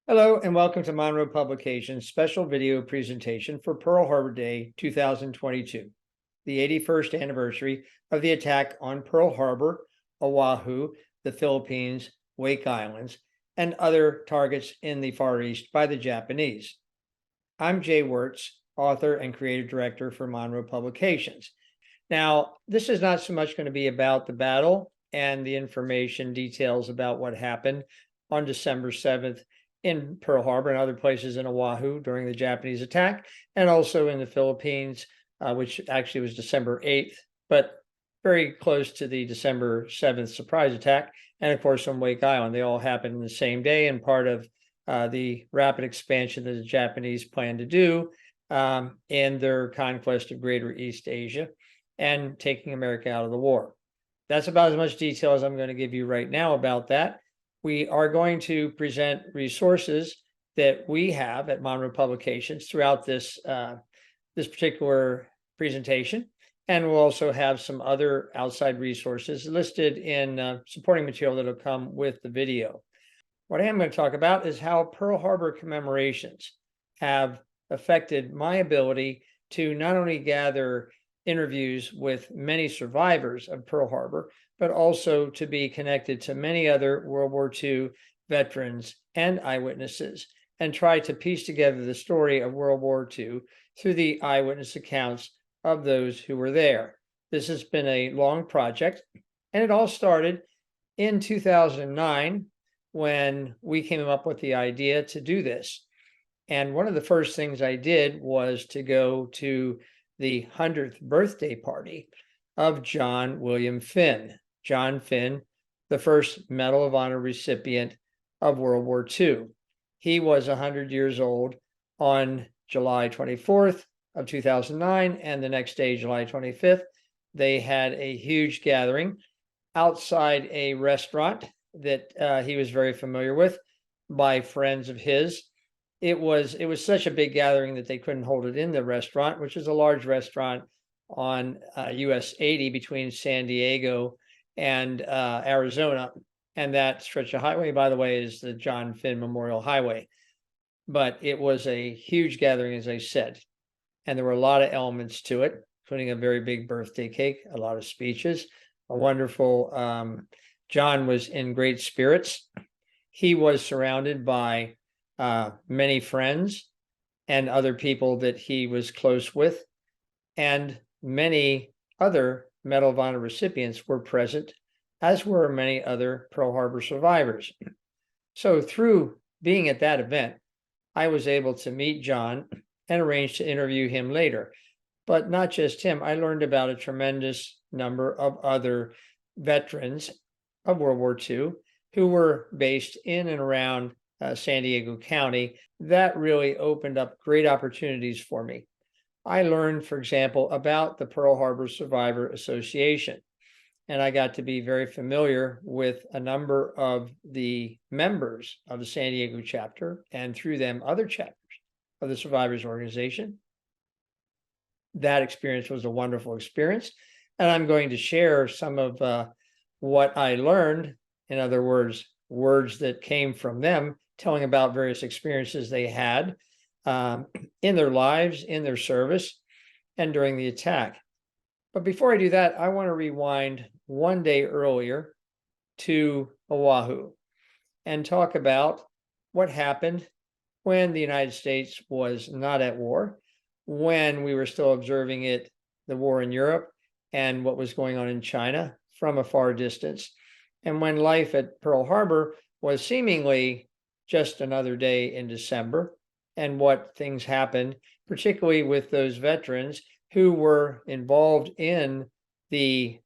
Hello and welcome to Monroe Publications special video presentation for Pearl Harbor Day 2022, the 81st anniversary of the attack on Pearl Harbor, Oahu, the Philippines, Wake Islands, and other targets in the Far East by the Japanese. I'm Jay Wirtz, author and creative director for Monroe Publications. Now, this is not so much going to be about the battle and the information details about what happened on December 7th in Pearl Harbor and other places in Oahu during the Japanese attack, and also in the Philippines, which actually was December 8th, but very close to the December 7th surprise attack. And of course, on Wake Island, they all happened in the same day and part of the rapid expansion that the Japanese planned to do in their conquest of Greater East Asia and taking America out of the war. That's about as much detail as I'm going to give you right now about that. We are going to present resources that we have at Monroe Publications throughout this particular presentation, and we'll also have some other outside resources listed in supporting material that will come with the video. What I am going to talk about is how Pearl Harbor commemorations have affected my ability to not only gather interviews with many survivors of Pearl Harbor, but also to be connected to many other World War II veterans and eyewitnesses, and try to piece together the story of World War II through the eyewitness accounts of those who were there. This has been a long project, and it all started in 2009 when we came up with the idea to do this. And one of the first things I did was to go to the 100th birthday party of John William Finn. John Finn, the first Medal of Honor recipient of World War II. He was 100 years old on July 24th of 2009, and the next day, July 25th, they had a huge gathering outside a restaurant that he was very familiar with by friends of his. It was such a big gathering that they couldn't hold it in the restaurant, which is a large restaurant on US 80 between San Diego and Arizona. And that stretch of highway, by the way, is the John Finn Memorial Highway. But it was a huge gathering, as I said. And there were a lot of elements to it, including a very big birthday cake, a lot of speeches, a wonderful, John was in great spirits. He was surrounded by many friends and other people that he was close with, and many other Medal of Honor recipients were present, as were many other Pearl Harbor survivors. So through being at that event, I was able to meet John and arrange to interview him later. But not just him, I learned about a tremendous number of other veterans of World War II who were based in and around San Diego County. That really opened up great opportunities for me. I learned, for example, about the Pearl Harbor Survivor Association, and I got to be very familiar with a number of the members of the San Diego chapter, and through them, other chapters of the Survivors Organization. That experience was a wonderful experience, and I'm going to share some of what I learned, in other words, words that came from them, telling about various experiences they had in their lives, in their service, and during the attack. But before I do that, I want to rewind one day earlier to Oahu and talk about what happened when the United States was not at war, when we were still observing the war in Europe and what was going on in China from a far distance, and when life at Pearl Harbor was seemingly just another day in December, and what things happened, particularly with those veterans who were involved in the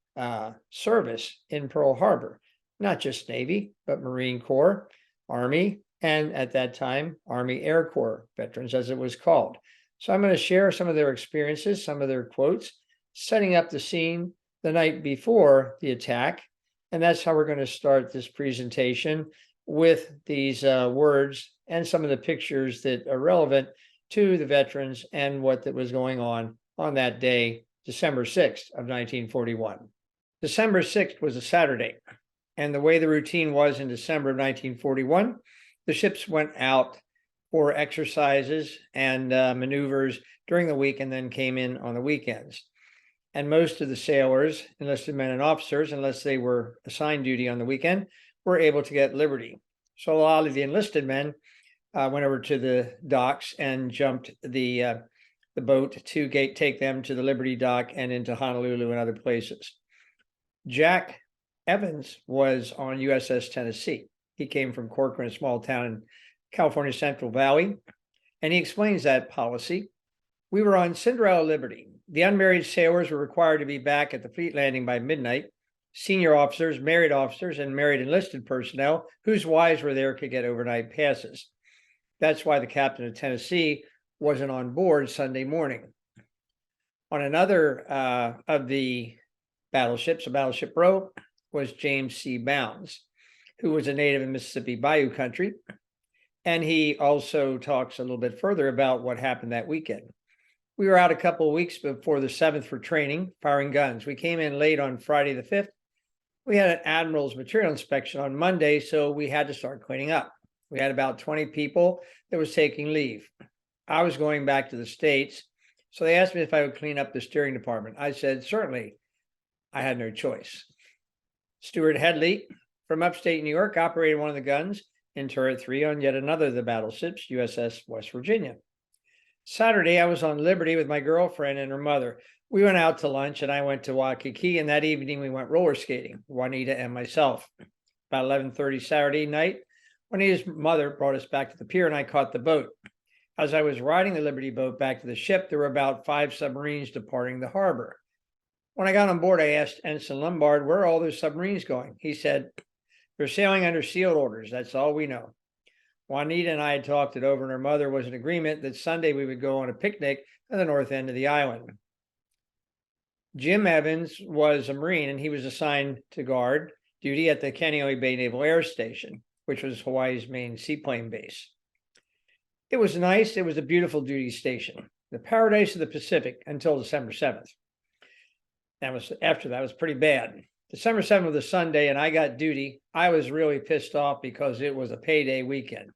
service in Pearl Harbor, not just Navy, but Marine Corps, Army, and at that time, Army Air Corps veterans, as it was called. So I'm going to share some of their experiences, some of their quotes, setting up the scene the night before the attack. And that's how we're going to start this presentation, with these words and some of the pictures that are relevant to the veterans and what that was going on that day, December 6th of 1941. December 6th was a Saturday, and the way the routine was in December of 1941, The ships went out for exercises and maneuvers during the week and then came in on the weekends. And most of the sailors, enlisted men and officers, unless they were assigned duty on the weekend, were able to get liberty. So a lot of the enlisted men went over to the docks and jumped the boat to take them to the Liberty dock and into Honolulu and other places. Jack Evans was on USS Tennessee. He came from Corcoran, a small town in California Central Valley, and he explains that policy. We were on Cinderella Liberty. The unmarried sailors were required to be back at the fleet landing by midnight. Senior officers, married officers, and married enlisted personnel whose wives were there could get overnight passes. That's why the captain of Tennessee wasn't on board Sunday morning. On another of the battleships, a battleship Roe, was James C. Bounds, who was a native in Mississippi Bayou country. And he also talks a little bit further about what happened that weekend. We were out a couple of weeks before the 7th for training, firing guns. We came in late on Friday the 5th. We had an admiral's material inspection on Monday, so we had to start cleaning up. We had about 20 people that was taking leave. I was going back to the States, so they asked me if I would clean up the steering department. I said, certainly. I had no choice. Stuart Headley from upstate New York operated one of the guns in Turret 3 on yet another of the battleships, USS West Virginia. Saturday, I was on Liberty with my girlfriend and her mother. We went out to lunch and I went to Waikiki, and that evening we went roller skating, Juanita and myself. About 11:30 Saturday night, Juanita's mother brought us back to the pier and I caught the boat. As I was riding the Liberty boat back to the ship, there were about 5 submarines departing the harbor. When I got on board, I asked Ensign Lombard, where are all those submarines going? He said, they're sailing under sealed orders. That's all we know. Juanita and I had talked it over, and her mother was in agreement that Sunday we would go on a picnic at the north end of the island. Jim Evans was a Marine, and he was assigned to guard duty at the Kaneohe Bay Naval Air Station, which was Hawaii's main seaplane base. It was nice. It was a beautiful duty station, the paradise of the Pacific, until December 7th. After that was pretty bad. December 7th was a Sunday, and I got duty. I was really pissed off because it was a payday weekend.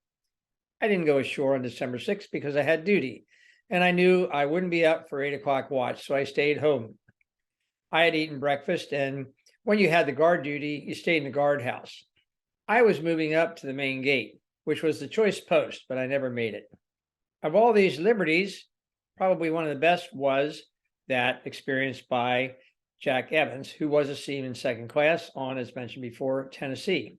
I didn't go ashore on December 6th because I had duty, and I knew I wouldn't be up for 8 o'clock watch, so I stayed home. I had eaten breakfast, and when you had the guard duty, you stayed in the guardhouse. I was moving up to the main gate, which was the choice post, but I never made it. Of all these liberties, probably one of the best was that experienced by Jack Evans, who was a seaman second class on, as mentioned before, Tennessee.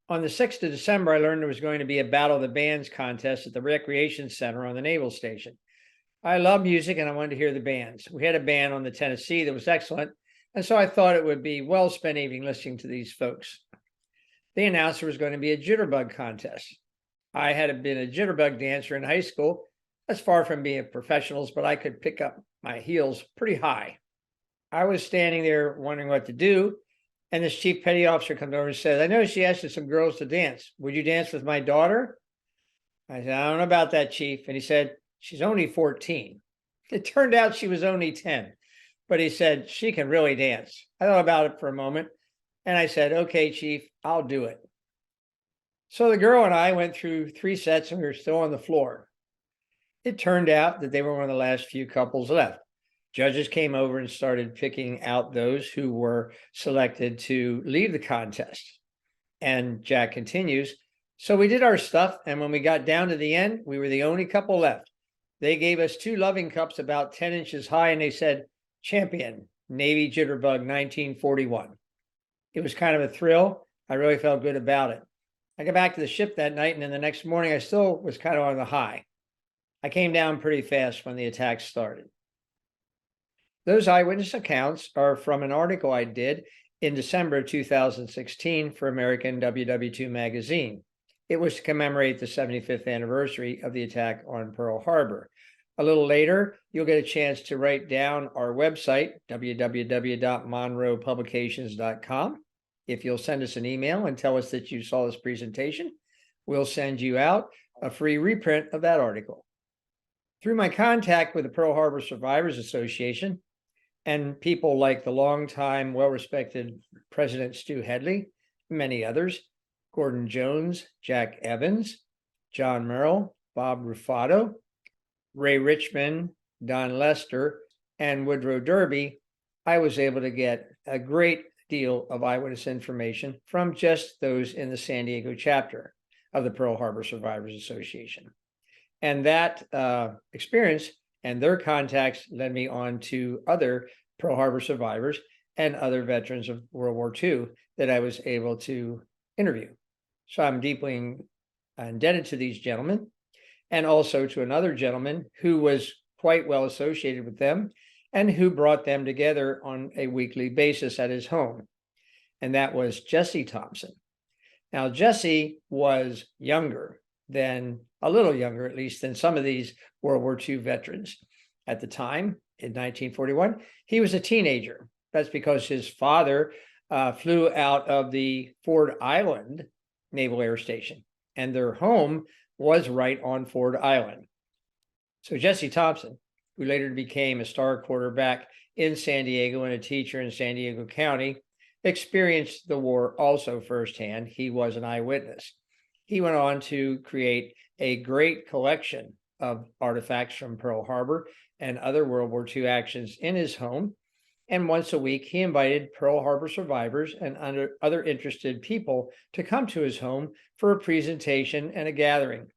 On the 6th of December, I learned there was going to be a Battle of the Bands contest at the Recreation Center on the Naval Station. I love music and I wanted to hear the bands. We had a band on the Tennessee that was excellent, and so I thought it would be well spent evening listening to these folks. They announced there was going to be a jitterbug contest. I had been a jitterbug dancer in high school. That's far from being professionals, but I could pick up my heels pretty high. I was standing there wondering what to do, and this chief petty officer comes over and says, I noticed she asked some girls to dance. Would you dance with my daughter? I said, I don't know about that, Chief. And he said, she's only 14. It turned out she was only 10, but he said, she can really dance. I thought about it for a moment, and I said, okay, Chief, I'll do it. So the girl and I went through 3 sets, and we were still on the floor. It turned out that they were one of the last few couples left. Judges came over and started picking out those who were selected to leave the contest. And Jack continues, so we did our stuff, and when we got down to the end, we were the only couple left. They gave us 2 loving cups about 10 inches high, and they said, champion, Navy Jitterbug 1941. It was kind of a thrill. I really felt good about it. I got back to the ship that night, and then the next morning, I still was kind of on the high. I came down pretty fast when the attack started. Those eyewitness accounts are from an article I did in December 2016 for American WWII magazine. It was to commemorate the 75th anniversary of the attack on Pearl Harbor. A little later, you'll get a chance to write down our website, www.monroepublications.com. If you'll send us an email and tell us that you saw this presentation, we'll send you out a free reprint of that article. Through my contact with the Pearl Harbor Survivors Association and people like the longtime, well-respected President Stu Headley, many others, Gordon Jones, Jack Evans, John Merrill, Bob Rufato, Ray Richmond, Don Lester, and Woodrow Derby, I was able to get a great deal of eyewitness information from just those in the San Diego chapter of the Pearl Harbor Survivors Association. And that experience and their contacts led me on to other Pearl Harbor survivors and other veterans of World War II that I was able to interview. So I'm deeply indebted to these gentlemen, and also to another gentleman who was quite well associated with them and who brought them together on a weekly basis at his home. And that was Jesse Thompson. Now, Jesse was younger than, a little younger at least, than some of these World War II veterans. At the time, in 1941, he was a teenager. That's because his father flew out of the Ford Island Naval Air Station, and their home was right on Ford Island. So Jesse Thompson, who later became a star quarterback in San Diego and a teacher in San Diego County, experienced the war also firsthand. He was an eyewitness. He went on to create a great collection of artifacts from Pearl Harbor and other World War II actions in his home. And once a week, he invited Pearl Harbor survivors and other interested people to come to his home for a presentation and a gathering.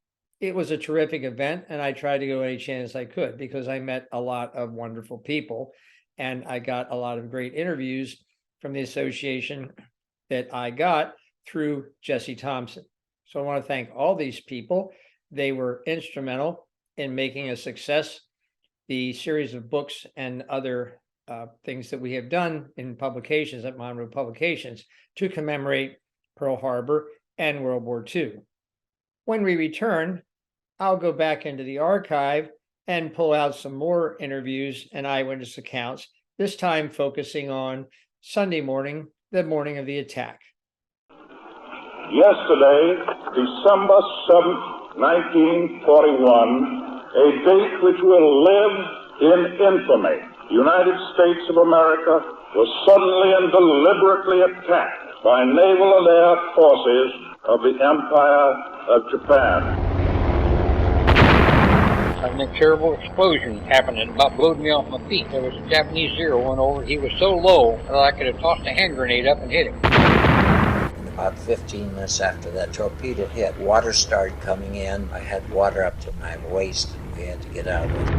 It was a terrific event, and I tried to go any chance I could because I met a lot of wonderful people, and I got a lot of great interviews from the association that I got through Jesse Thompson. So I want to thank all these people. They were instrumental in making a success the series of books and other things that we have done in publications at Monroe Publications to commemorate Pearl Harbor and World War II. When we return, I'll go back into the archive and pull out some more interviews and eyewitness accounts, this time focusing on Sunday morning, the morning of the attack. Yesterday, December 7th, 1941, a date which will live in infamy. The United States of America was suddenly and deliberately attacked by naval and air forces of the Empire of Japan. A terrible explosion happened and about blowed me off my feet. There was a Japanese Zero went over. He was so low that I could have tossed a hand grenade up and hit him. About 15 minutes after that torpedo hit, water started coming in. I had water up to my waist and we had to get out of it.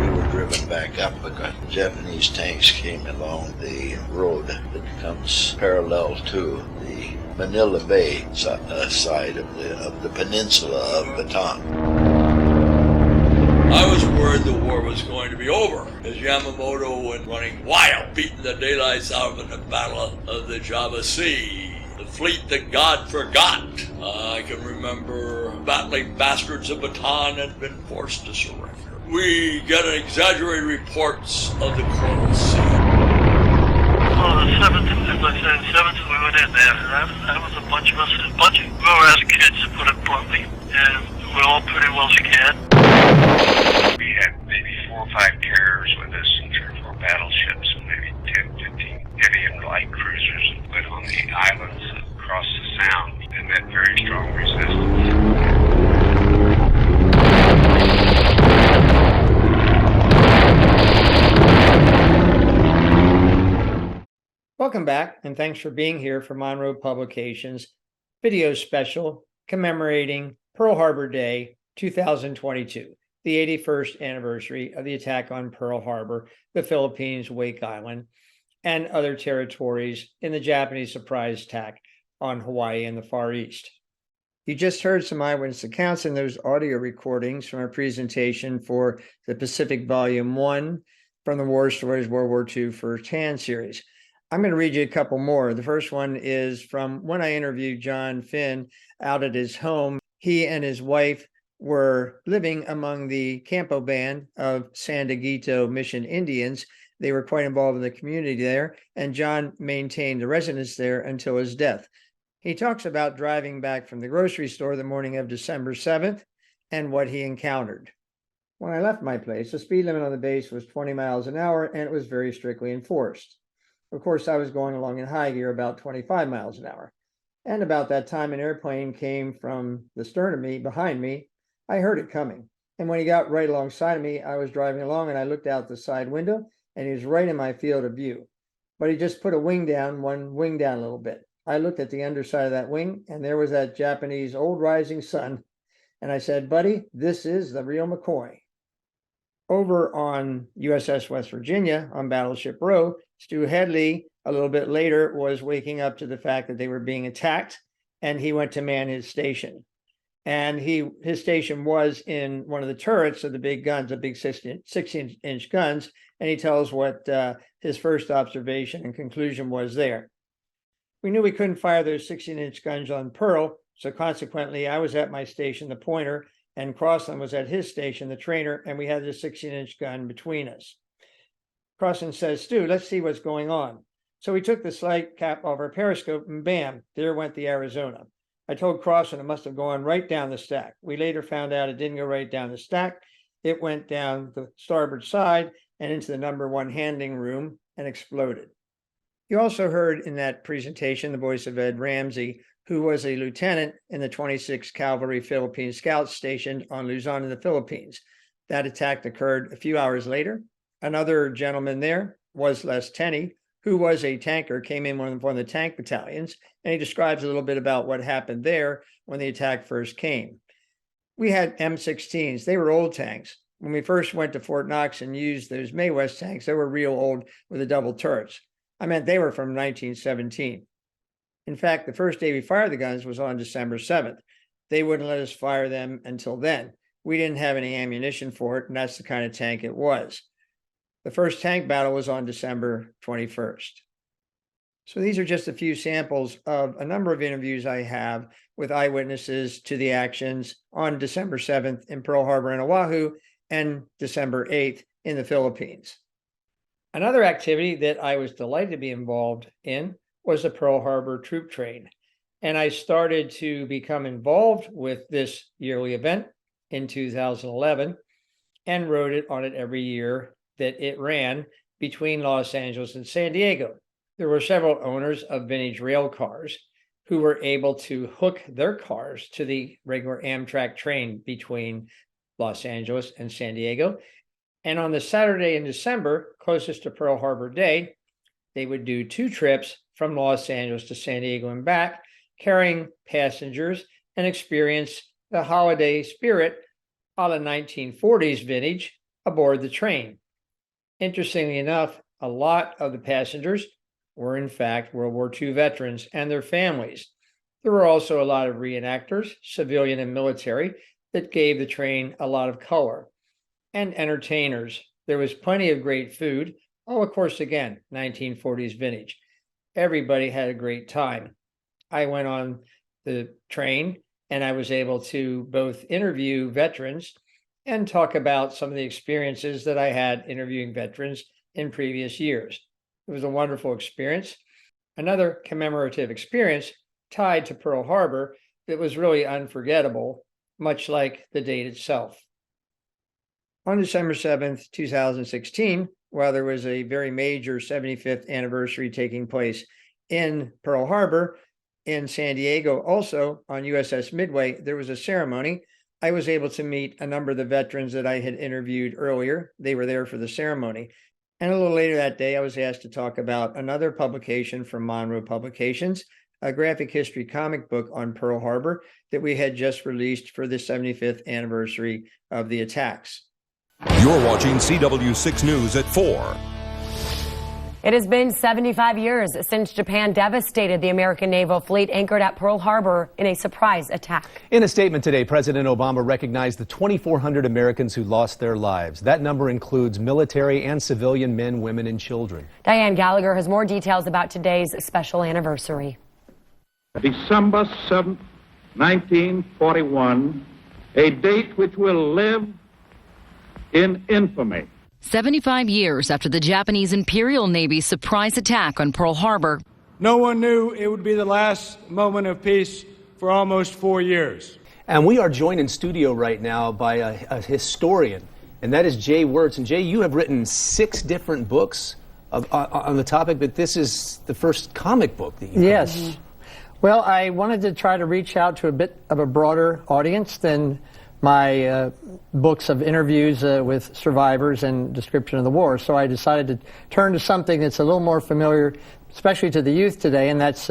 We were driven back up because Japanese tanks came along the road that comes parallel to the Manila Bay side of the peninsula of Bataan. I was worried the war was going to be over as Yamamoto went running wild, beating the daylights out of the Battle of the Java Sea. The fleet that God forgot. I can remember battling bastards of Bataan had been forced to surrender. We get exaggerated reports of the Coral Sea. Well, the 7th, as I said, 7th we went in there. That was a bunch of us. We were as kids, to put it bluntly, and we were all pretty well scared. We had maybe 4 or 5 carriers with us and 3 or 4 battleships and maybe 10, 15 heavy and light cruisers. But on the islands across the Sound, they met very strong resistance. Welcome back, and thanks for being here for Monroe Publications video special commemorating Pearl Harbor Day 2022, the 81st anniversary of the attack on Pearl Harbor, the Philippines, Wake Island, and other territories in the Japanese surprise attack on Hawaii and the Far East. You just heard some eyewitness accounts in those audio recordings from our presentation for the Pacific Volume 1 from the War Stories World War II Firsthand series. I'm going to read you a couple more. The first one is from when I interviewed John Finn out at his home. He and his wife were living among the Campo Band of San Dieguito Mission Indians. They were quite involved in the community there, and John maintained a residence there until his death. He talks about driving back from the grocery store the morning of December 7th and what he encountered. When I left my place, the speed limit on the base was 20 miles an hour, and it was very strictly enforced. Of course, I was going along in high gear about 25 miles an hour. And about that time, an airplane came from the stern of me, behind me. I heard it coming. And when he got right alongside of me, I was driving along and I looked out the side window and he was right in my field of view. But he just put a wing down, one wing down a little bit. I looked at the underside of that wing and there was that Japanese old rising sun. And I said, buddy, this is the real McCoy. Over on USS West Virginia on Battleship Row, Stu Headley, a little bit later, was waking up to the fact that they were being attacked, and he went to man his station. And his station was in one of the turrets of the big guns, the big 16-inch guns, and he tells what his first observation and conclusion was there. We knew we couldn't fire those 16-inch guns on Pearl, so consequently, I was at my station, the pointer, and Crossland was at his station, the trainer, and we had the 16-inch gun between us. Crossland says, Stu, let's see what's going on. So we took the slide cap off our periscope, and bam, there went the Arizona. I told Crossland it must have gone right down the stack. We later found out it didn't go right down the stack. It went down the starboard side and into the number 1 handling room and exploded. You also heard in that presentation the voice of Ed Ramsey, who was a lieutenant in the 26th Cavalry Philippine Scouts stationed on Luzon in the Philippines. That attack occurred a few hours later. Another gentleman there was Les Tenney, who was a tanker, came in one of the tank battalions, and he describes a little bit about what happened there when the attack first came. We had M16s. They were old tanks. When we first went to Fort Knox and used those Mae West tanks, they were real old with the double turrets. I meant they were from 1917. In fact, the first day we fired the guns was on December 7th. They wouldn't let us fire them until then. We didn't have any ammunition for it, and that's the kind of tank it was. The first tank battle was on December 21st. So these are just a few samples of a number of interviews I have with eyewitnesses to the actions on December 7th in Pearl Harbor and Oahu and December 8th in the Philippines. Another activity that I was delighted to be involved in was the Pearl Harbor Troop Train. And I started to become involved with this yearly event in 2011 and rode on it every year that it ran between Los Angeles and San Diego. There were several owners of vintage rail cars who were able to hook their cars to the regular Amtrak train between Los Angeles and San Diego. And on the Saturday in December, closest to Pearl Harbor Day, they would do 2 trips from Los Angeles to San Diego and back, carrying passengers and experience the holiday spirit a la 1940s vintage aboard the train. Interestingly enough, a lot of the passengers were in fact World War II veterans and their families. There were also a lot of reenactors, civilian and military, that gave the train a lot of color, and entertainers. There was plenty of great food. Oh, of course, again, 1940s vintage. Everybody had a great time. I went on the train and I was able to both interview veterans and talk about some of the experiences that I had interviewing veterans in previous years. It was a wonderful experience. Another commemorative experience tied to Pearl Harbor that was really unforgettable, much like the date itself. On December 7th, 2016, while there was a very major 75th anniversary taking place in Pearl Harbor, in San Diego, also on USS Midway, there was a ceremony. I was able to meet a number of the veterans that I had interviewed earlier. They were there for the ceremony. And a little later that day, I was asked to talk about another publication from Monroe Publications, a graphic history comic book on Pearl Harbor that we had just released for the 75th anniversary of the attacks. You're watching CW6 News at 4. It has been 75 years since Japan devastated the American naval fleet anchored at Pearl Harbor in a surprise attack. In a statement today, President Obama recognized the 2,400 Americans who lost their lives. That number includes military and civilian men, women, and children. Diane Gallagher has more details about today's special anniversary. December 7th, 1941, a date which will live in infamy. 75 years after the Japanese Imperial Navy's surprise attack on Pearl Harbor. No one knew it would be the last moment of peace for almost 4 years. And we are joined in studio right now by a historian, and that is Jay Wirtz. And Jay, you have written 6 different books on the topic, but this is the first comic book that you Yes. Well, I wanted to try to reach out to a bit of a broader audience than my books of interviews with survivors and description of the war. So I decided to turn to something that's a little more familiar, especially to the youth today, and that's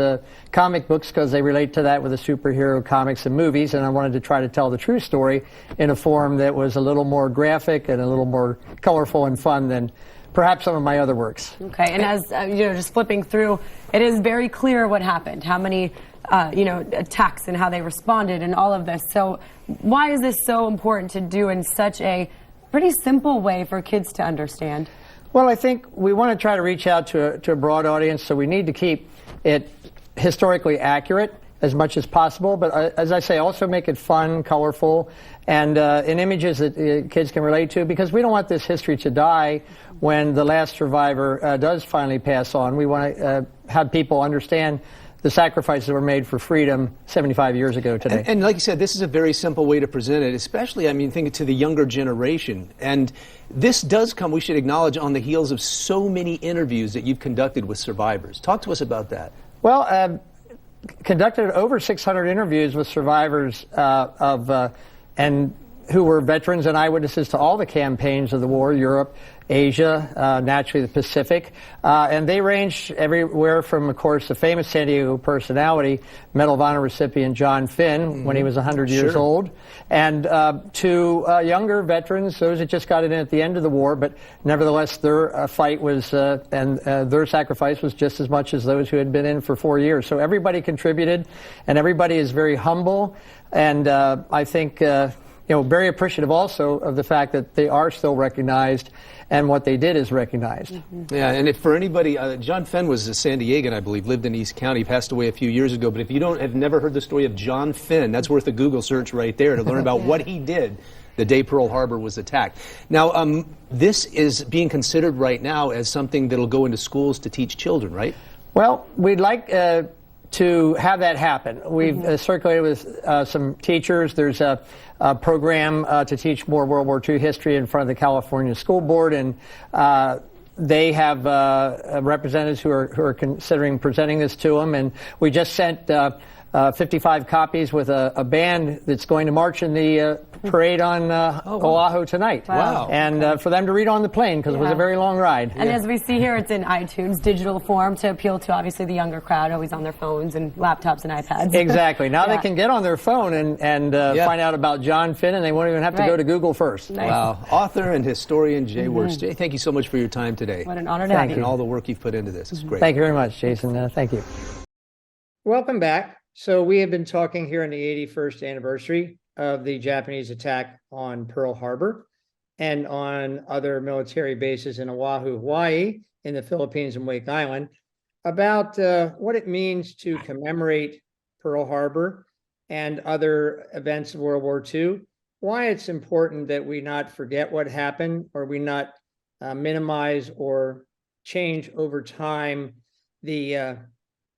comic books, because they relate to that with the superhero comics and movies, and I wanted to try to tell the true story in a form that was a little more graphic and a little more colorful and fun than perhaps some of my other works. Okay, and as just flipping through, it is very clear what happened, how many attacks and how they responded and all of this. So why is this so important to do in such a pretty simple way for kids to understand? Well, I think we want to try to reach out to a broad audience, so we need to keep it historically accurate as much as possible, but as I say, also make it fun, colorful, and in images that kids can relate to, because we don't want this history to die when the last survivor does finally pass on. We want to have people understand the sacrifices that were made for freedom 75 years ago today. And like you said, this is a very simple way to present it, especially, I mean, thinking to the younger generation. And this does come, we should acknowledge, on the heels of so many interviews that you've conducted with survivors. Talk to us about that. Well, conducted over 600 interviews with survivors and who were veterans and eyewitnesses to all the campaigns of the war, Europe, Asia, naturally the Pacific, and they range everywhere from, of course, the famous San Diego personality, Medal of Honor recipient John Finn, when he was 100 years old, and to younger veterans, those that just got in at the end of the war, but nevertheless their fight was, and their sacrifice was just as much as those who had been in for 4 years. So everybody contributed, and everybody is very humble, and I think very appreciative also of the fact that they are still recognized and what they did is recognized. Yeah, and for anybody, John Fenn was a San Diegan, I believe, lived in East County, passed away a few years ago, but if you have never heard the story of John Fenn, that's worth a Google search right there to learn about what he did the day Pearl Harbor was attacked. Now, this is being considered right now as something that'll go into schools to teach children, right? Well, we'd like to have that happen. We've circulated with some teachers. There's a program to teach more World War II history in front of the California School Board, and they have representatives who are considering presenting this to them. And we just sent 55 copies with a band that's going to march in the parade on Oahu tonight. Wow. And for them to read on the plane, because it was a very long ride. And as we see here, it's in iTunes, digital form, to appeal to obviously the younger crowd, always on their phones and laptops and iPads. Exactly. Now they can get on their phone and find out about John Finn, and they won't even have to go to Google first. Nice. Wow. Author and historian Jay Wirtz. Jay, thank you so much for your time today. What an honor to have you. And all the work you've put into this. It's great. Thank you very much, Jason. Thank you. Welcome back. So we have been talking here on the 81st anniversary of the Japanese attack on Pearl Harbor and on other military bases in Oahu, Hawaii, in the Philippines and Wake Island, about what it means to commemorate Pearl Harbor and other events of World War II, why it's important that we not forget what happened, or we not minimize or change over time the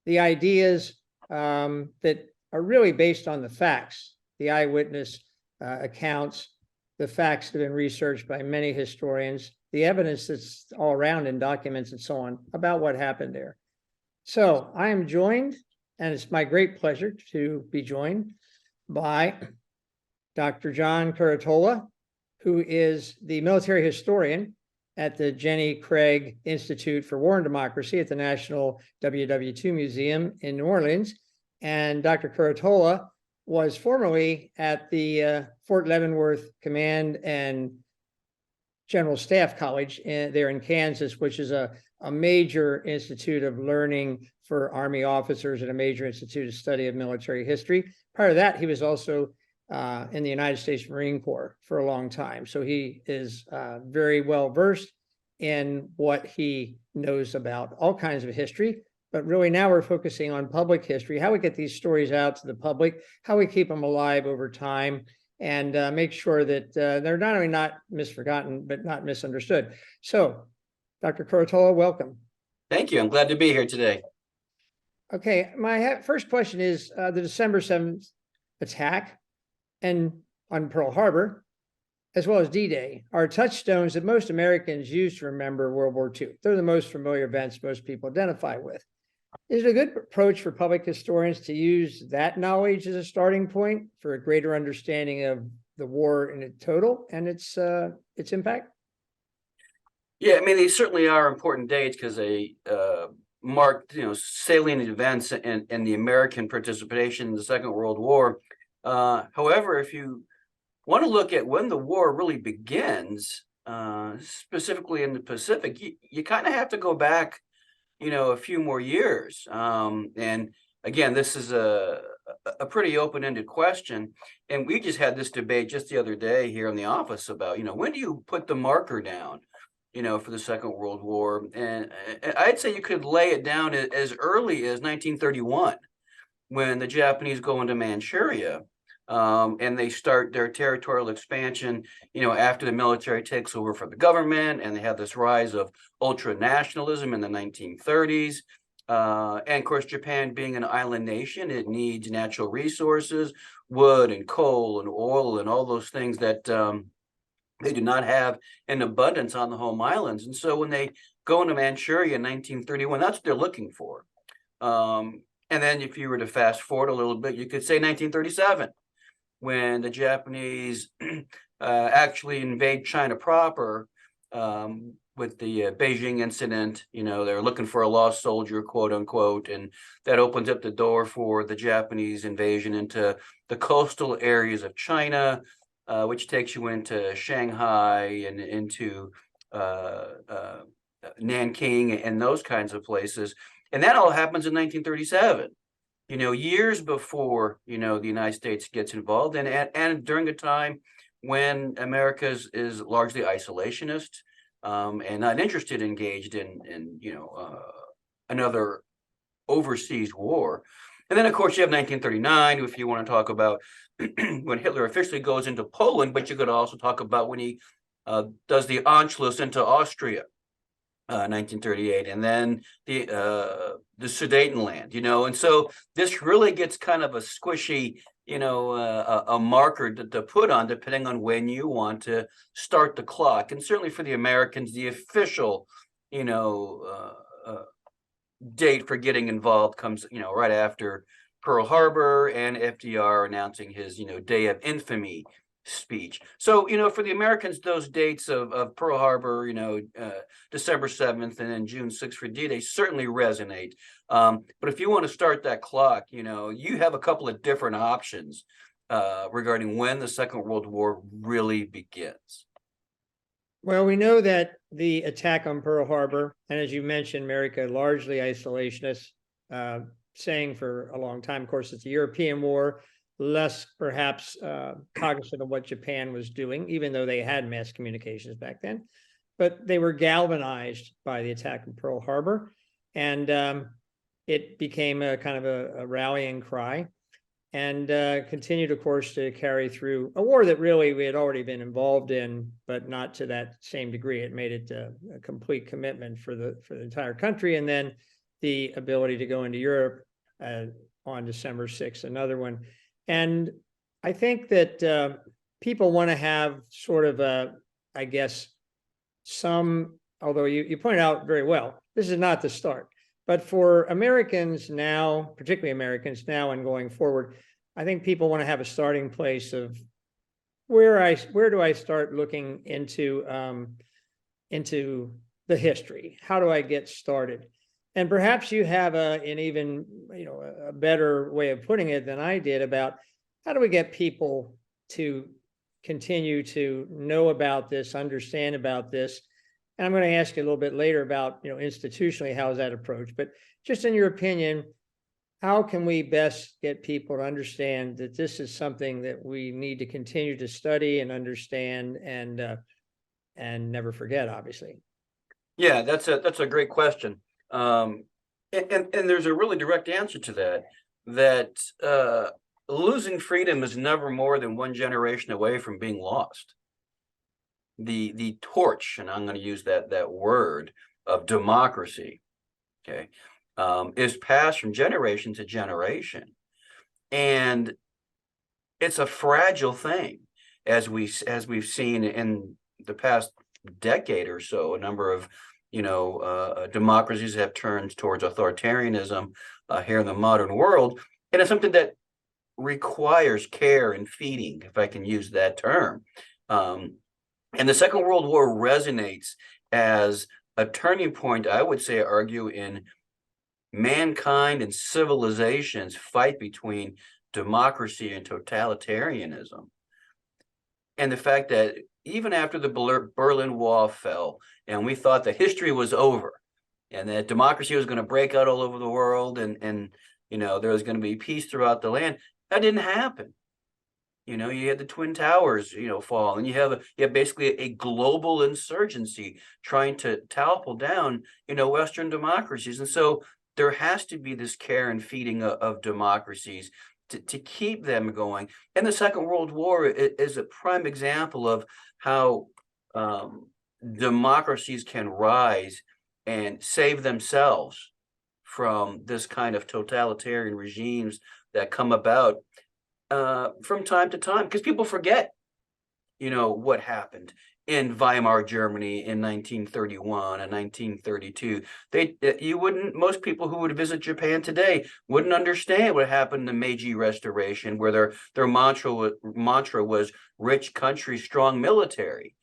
ideas that are really based on the facts, the eyewitness accounts, the facts that have been researched by many historians, the evidence that's all around in documents and so on about what happened there. So I am joined, and it's my great pleasure to be joined by Dr. John Curatola, who is the military historian at the Jenny Craig Institute for War and Democracy at the National WWII Museum in New Orleans. And Dr. Curatola was formerly at the Fort Leavenworth Command and General Staff College there in Kansas, which is a major institute of learning for Army officers and a major institute of study of military history. Prior to that, he was also in the United States Marine Corps for a long time. So he is very well versed in what he knows about all kinds of history. But really now we're focusing on public history, how we get these stories out to the public, how we keep them alive over time, and make sure that they're not only not misforgotten, but not misunderstood. So, Dr. Curatola, welcome. Thank you. I'm glad to be here today. Okay, my first question is the December 7th attack on Pearl Harbor, as well as D-Day, are touchstones that most Americans use to remember World War II. They're the most familiar events most people identify with. Is it a good approach for public historians to use that knowledge as a starting point for a greater understanding of the war in its total and its impact? Yeah, I mean, they certainly are important dates because they mark, salient events and the American participation in the Second World War. However, if you want to look at when the war really begins, specifically in the Pacific, you kind of have to go back, a few more years. And again, this is a pretty open-ended question. And we just had this debate just the other day here in the office about, when do you put the marker down, for the Second World War? And I'd say you could lay it down as early as 1931, when the Japanese go into Manchuria. And they start their territorial expansion, after the military takes over for the government, and they have this rise of ultra-nationalism in the 1930s. And of course, Japan being an island nation, it needs natural resources, wood and coal and oil and all those things that they do not have in abundance on the home islands. And so when they go into Manchuria in 1931, that's what they're looking for. And then if you were to fast forward a little bit, you could say 1937. When the Japanese actually invade China proper, with the Beijing incident, they're looking for a lost soldier, quote unquote, and that opens up the door for the Japanese invasion into the coastal areas of China, which takes you into Shanghai and into Nanking and those kinds of places. And that all happens in 1937. Years before, the United States gets involved, and during a time when America is largely isolationist, and not interested, engaged in another overseas war. And then, of course, you have 1939, if you want to talk about when Hitler officially goes into Poland, but you could also talk about when he does the Anschluss into Austria. 1938, and then the Sudetenland, and so this really gets kind of a squishy, a marker to put on depending on when you want to start the clock. And certainly for the Americans, the official, date for getting involved comes, right after Pearl Harbor and FDR announcing his, Day of Infamy speech. So, for the Americans, those dates of Pearl Harbor, December 7th and then June 6th for D-Day certainly resonate. But if you want to start that clock, you have a couple of different options regarding when the Second World War really begins. Well, we know that the attack on Pearl Harbor, and as you mentioned, America, largely isolationist, saying for a long time, of course, it's a European war, less perhaps cognizant of what Japan was doing, even though they had mass communications back then. But they were galvanized by the attack on Pearl Harbor, and it became a kind of a rallying cry, and continued, of course, to carry through a war that really we had already been involved in, but not to that same degree. It made it a complete commitment for the entire country, and then the ability to go into Europe on December 6th, another one. And I think that people want to have sort of I guess, although you pointed out very well, this is not the start. But for Americans now, particularly Americans now and going forward, I think people want to have a starting place of where do I start looking into the history? How do I get started? And perhaps you have an even a better way of putting it than I did about how do we get people to continue to know about this, understand about this. And I'm going to ask you a little bit later about institutionally, how is that approached? But just in your opinion, how can we best get people to understand that this is something that we need to continue to study and understand and never forget, obviously? Yeah, that's a great question. And there's a really direct answer to that losing freedom is never more than one generation away from being lost. The torch, and I'm going to use that word, of democracy, okay, is passed from generation to generation. And it's a fragile thing. we've seen in the past decade or so, a number of democracies have turned towards authoritarianism here in the modern world, and it's something that requires care and feeding, if I can use that term. And the Second World War resonates as a turning point, I would say, argue, in mankind and civilization's fight between democracy and totalitarianism. And the fact that even after the Berlin Wall fell, and we thought that history was over, and that democracy was going to break out all over the world, and there was going to be peace throughout the land, that didn't happen. You had the Twin Towers, fall, and you have basically a global insurgency trying to topple down, Western democracies. And so there has to be this care and feeding of democracies to keep them going. And the Second World War is a prime example of how democracies can rise and save themselves from this kind of totalitarian regimes that come about from time to time, because people forget, what happened in Weimar Germany in 1931 and 1932. Most people who would visit Japan today wouldn't understand what happened in the Meiji Restoration, where their mantra was "rich country, strong military,"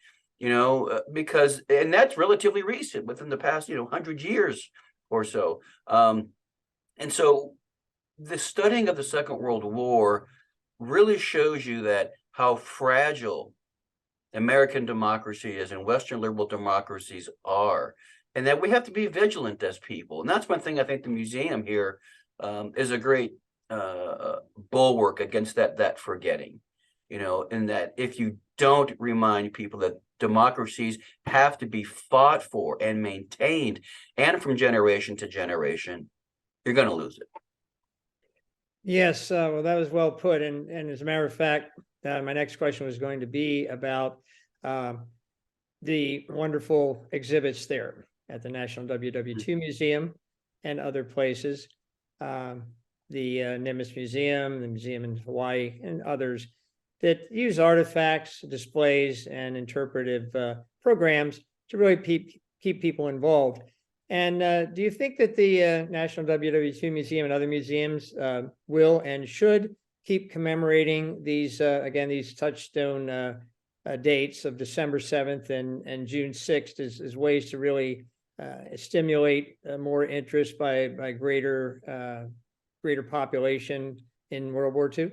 because, and that's relatively recent, within the past 100 years or so. And so the studying of the Second World War really shows you that how fragile American democracy is and Western liberal democracies are, and that we have to be vigilant as people. And that's one thing I think the museum here is a great bulwark against that forgetting, and that if you don't remind people that democracies have to be fought for and maintained, and from generation to generation, you're going to lose it. Yes, well, that was well put. And as a matter of fact, my next question was going to be about the wonderful exhibits there at the National WWII Museum and other places, the Nimitz Museum, the museum in Hawaii, and others that use artifacts, displays, and interpretive programs to really keep people involved. And do you think that the National WWII Museum and other museums will and should keep commemorating these, these touchstone dates of December 7th and June 6th as ways to really stimulate more interest by greater population in World War II?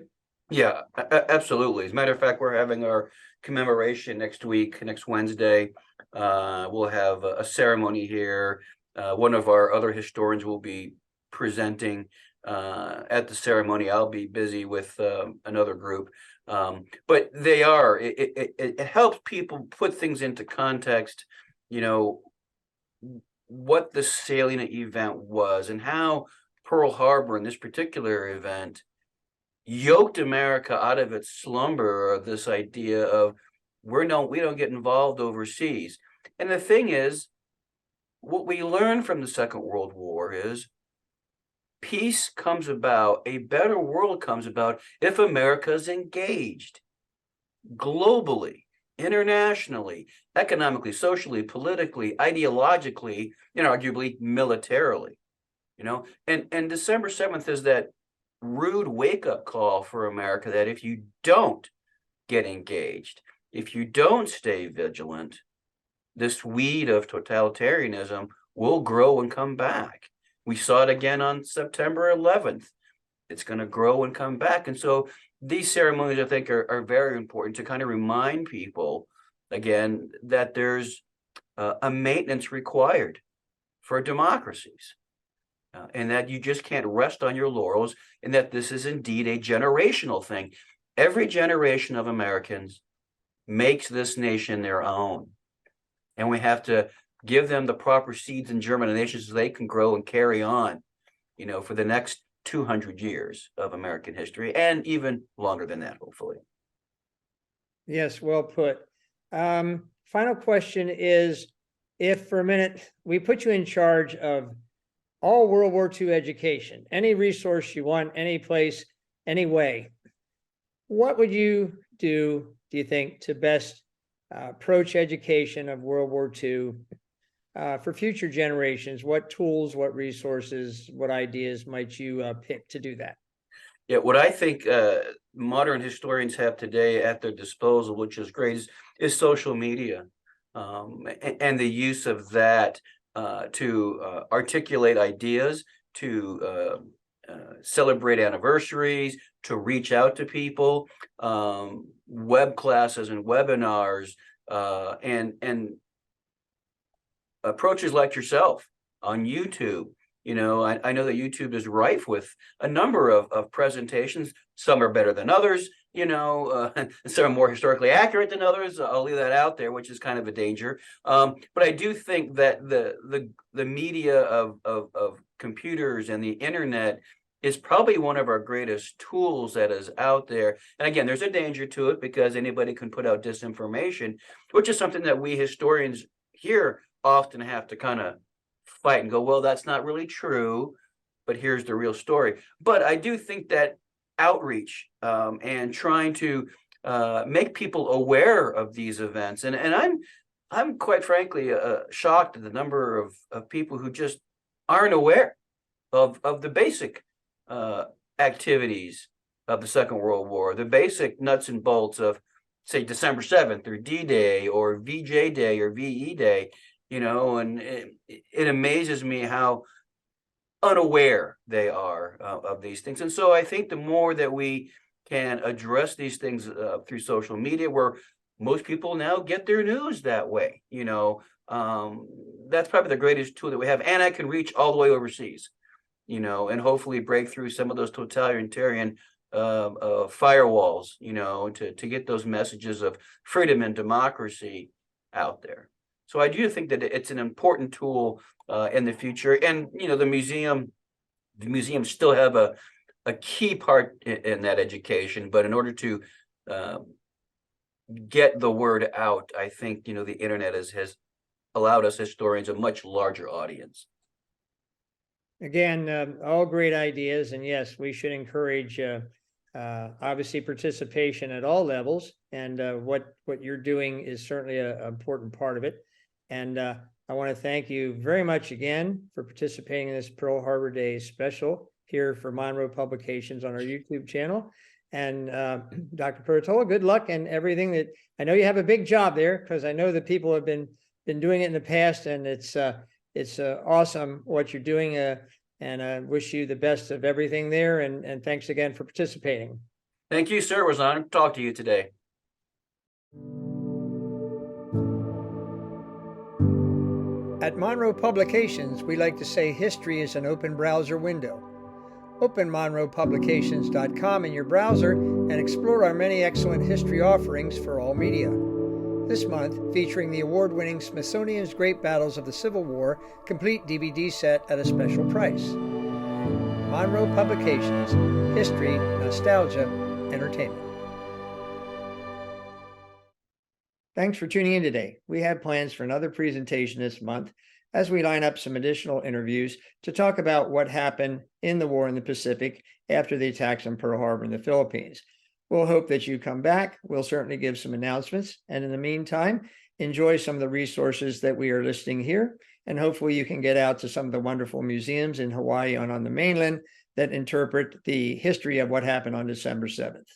Yeah, absolutely. As a matter of fact, we're having our commemoration next week, next Wednesday. We'll have a ceremony here. One of our other historians will be presenting at the ceremony. I'll be busy with another group. But it helps people put things into context, what the salient event was and how Pearl Harbor in this particular event yoked America out of its slumber of this idea of we don't get involved overseas. And the thing is, what we learned from the Second World War is peace comes about, a better world comes about if America is engaged globally, internationally, economically, socially, politically, ideologically, and arguably militarily. And December 7th is that rude wake-up call for America that if you don't get engaged, if you don't stay vigilant, this weed of totalitarianism will grow and come back. We saw it again on September 11th. It's going to grow and come back. And so these ceremonies, I think, are very important to kind of remind people, again, that there's a maintenance required for democracies. And that you just can't rest on your laurels, and that this is indeed a generational thing. Every generation of Americans makes this nation their own. And we have to give them the proper seeds and germination so they can grow and carry on, for the next 200 years of American history, and even longer than that, hopefully. Yes, well put. Final question is, if for a minute we put you in charge of all World War II education, any resource you want, any place, any way, what would you do do you think, to best approach education of World War II for future generations? What tools, what resources, what ideas might you pick to do that? Yeah, what I think modern historians have today at their disposal, which is great, is social media, and the use of that to articulate ideas, to celebrate anniversaries, to reach out to people, web classes and webinars, and approaches like yourself on YouTube. You know, I know that YouTube is rife with a number of presentations. Some are better than others, you know, some are more historically accurate than others. I'll leave that out there, which is kind of a danger. But I do think that the media of computers and the internet is probably one of our greatest tools that is out there. And again, there's a danger to it because anybody can put out disinformation, which is something that we historians here often have to kind of fight and go, well, that's not really true, but here's the real story. But I do think that outreach and trying to make people aware of these events, and I'm quite frankly shocked at the number of people who just aren't aware of the basic activities of the Second World War, the basic nuts and bolts of, say, December 7th or D-Day or VJ Day or VE Day. You know, and it amazes me how unaware they are of these things. And so I think the more that we can address these things through social media, where most people now get their news that way, you know, that's probably the greatest tool that we have. And I can reach all the way overseas, you know, and hopefully break through some of those totalitarian firewalls, you know, to get those messages of freedom and democracy out there. So I do think that it's an important tool in the future. And, you know, the museums still have a key part in that education. But in order to get the word out, I think, you know, the internet has allowed us historians a much larger audience. Again, all great ideas. And yes, we should encourage obviously participation at all levels. And what you're doing is certainly an important part of it. And I want to thank you very much again for participating in this Pearl Harbor Day special here for Monroe Publications on our YouTube channel. And Dr. Curatola, good luck and everything that I know you have a big job there, because I know that people have been doing it in the past, and it's awesome what you're doing. And I wish you the best of everything there. And thanks again for participating. Thank you, sir. It was an honor to talk to you today. At Monroe Publications, we like to say history is an open browser window. Open monroepublications.com in your browser and explore our many excellent history offerings for all media. This month, featuring the award-winning Smithsonian's Great Battles of the Civil War complete DVD set at a special price. Monroe Publications, history, nostalgia, entertainment. Thanks for tuning in today. We have plans for another presentation this month as we line up some additional interviews to talk about what happened in the war in the Pacific after the attacks on Pearl Harbor in the Philippines. We'll hope that you come back. We'll certainly give some announcements. And in the meantime, enjoy some of the resources that we are listing here. And hopefully you can get out to some of the wonderful museums in Hawaii and on the mainland that interpret the history of what happened on December 7th.